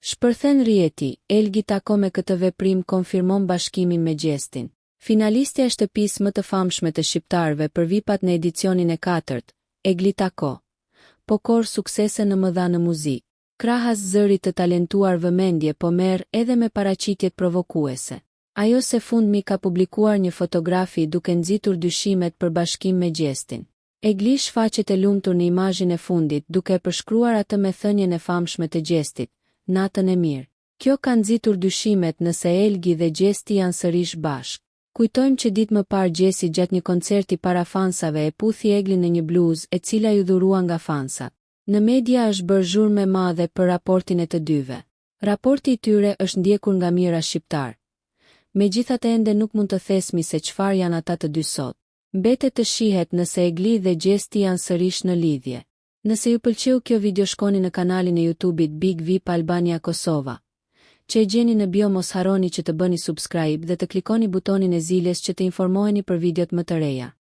Shpërthen Rieti, Elgi Tako me këtë veprim konfirmon bashkimin me Gjestin. Finalistja e shtëpisë më të famshme të shqiptarëve për VIP-at në edicionin e 4, Egli Tako. Po kor suksese në mëdha në muzikë. Krahas zërit të talentuar vëmendje po merr edhe me paraqitjet provokuese. Ajo se fundmi ka publikuar një fotografi duke nxitur dyshimet për bashkim me Gjestin. Egli shfaqet e lumtur në imazhin e fundit duke përshkruar atë me thënien e famshme të Gjestit, natën e mirë. Kjo ka nxitur dyshimet nëse Elgi dhe Gjesti janë sërish bashkë. Kujtojmë që ditë më parë Gjesi gjatë një koncerti para fansave e puthi Eglin në një bluzë e cila ju dhurua nga fansat. Në media është bërë zhurmë e madhe për raportin e të dyve. Raporti i tyre është ndjekur nga mira shqiptar. Megjithatë ende nuk mund të thesmi se çfarë janë ata të dy sot. Mbetet të shihet nëse Egli dhe Gjesti janë sërish në lidhje. Nëse ju pëlqeu kjo video shkoni në kanalin e YouTube-it Big VIP Albania Kosova. Që e gjeni në bio mos harroni që të bëni subscribe dhe të klikoni butonin e ziljes që të informoheni për videot më të reja.